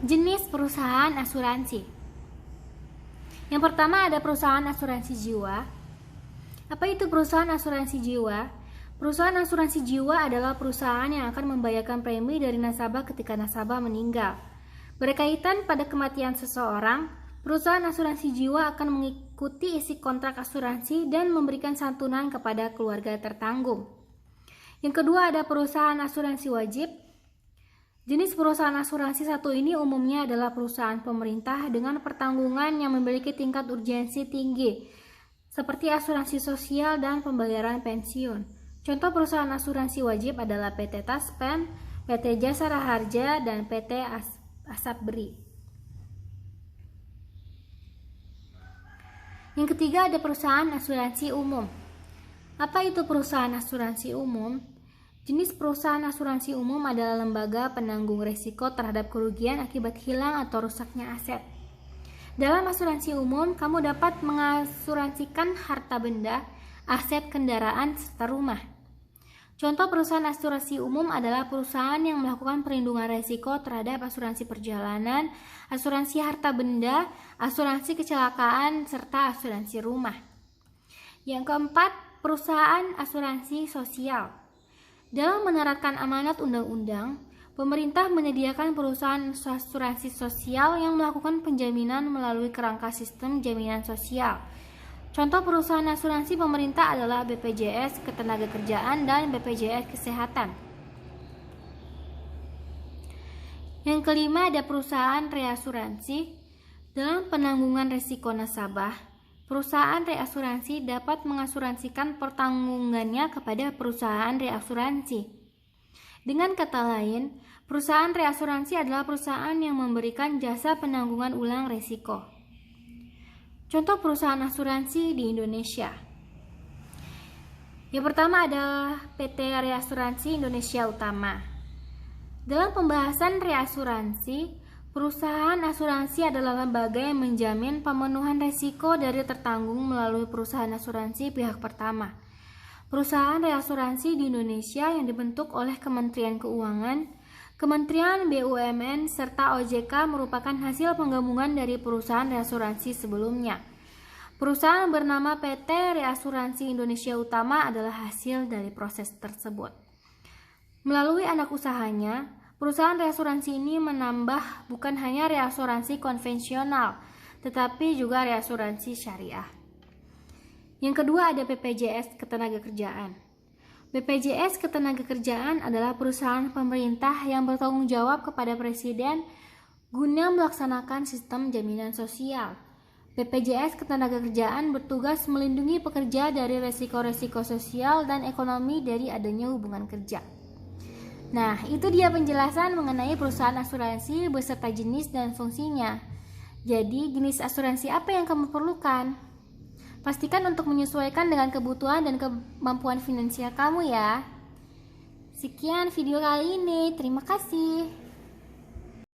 Jenis perusahaan asuransi. Yang pertama ada perusahaan asuransi jiwa. Apa itu perusahaan asuransi jiwa? Perusahaan asuransi jiwa adalah perusahaan yang akan membayarkan premi dari nasabah ketika nasabah meninggal. Berkaitan pada kematian seseorang, perusahaan asuransi jiwa akan mengikuti isi kontrak asuransi dan memberikan santunan kepada keluarga tertanggung. Yang kedua ada perusahaan asuransi wajib. Jenis perusahaan asuransi satu ini umumnya adalah perusahaan pemerintah dengan pertanggungan yang memiliki tingkat urgensi tinggi, seperti asuransi sosial dan pembayaran pensiun. Contoh perusahaan asuransi wajib adalah PT Taspen, PT Jasara Harja, dan PT Asabri. Yang ketiga ada perusahaan asuransi umum. Apa itu perusahaan asuransi umum? Jenis perusahaan asuransi umum adalah lembaga penanggung risiko terhadap kerugian akibat hilang atau rusaknya aset. Dalam asuransi umum, kamu dapat mengasuransikan harta benda, aset kendaraan, serta rumah. Contoh perusahaan asuransi umum adalah perusahaan yang melakukan perlindungan risiko terhadap asuransi perjalanan, asuransi harta benda, asuransi kecelakaan, serta asuransi rumah. Yang keempat, perusahaan asuransi sosial. Dalam menerapkan amanat undang-undang, pemerintah menyediakan perusahaan asuransi sosial yang melakukan penjaminan melalui kerangka sistem jaminan sosial. Contoh perusahaan asuransi pemerintah adalah BPJS Ketenagakerjaan dan BPJS Kesehatan. Yang kelima ada perusahaan reasuransi. Dalam penanggungan risiko nasabah, perusahaan reasuransi dapat mengasuransikan pertanggungannya kepada perusahaan reasuransi. Dengan kata lain, perusahaan reasuransi adalah perusahaan yang memberikan jasa penanggungan ulang risiko. Contoh perusahaan asuransi di Indonesia. Yang pertama adalah PT Reasuransi Indonesia Utama. Dalam pembahasan reasuransi, perusahaan asuransi adalah lembaga yang menjamin pemenuhan risiko dari tertanggung melalui perusahaan asuransi pihak pertama. Perusahaan reasuransi di Indonesia yang dibentuk oleh Kementerian Keuangan, Kementerian BUMN, serta OJK merupakan hasil penggabungan dari perusahaan reasuransi sebelumnya. Perusahaan bernama PT Reasuransi Indonesia Utama adalah hasil dari proses tersebut. Melalui anak usahanya, perusahaan reasuransi ini menambah bukan hanya reasuransi konvensional, tetapi juga reasuransi syariah. Yang kedua ada BPJS Ketenagakerjaan. BPJS Ketenagakerjaan adalah perusahaan pemerintah yang bertanggung jawab kepada Presiden guna melaksanakan sistem jaminan sosial. BPJS Ketenagakerjaan bertugas melindungi pekerja dari resiko-resiko sosial dan ekonomi dari adanya hubungan kerja. Nah, itu dia penjelasan mengenai perusahaan asuransi beserta jenis dan fungsinya. Jadi, jenis asuransi apa yang kamu perlukan? Pastikan untuk menyesuaikan dengan kebutuhan dan kemampuan finansial kamu ya. Sekian video kali ini, terima kasih.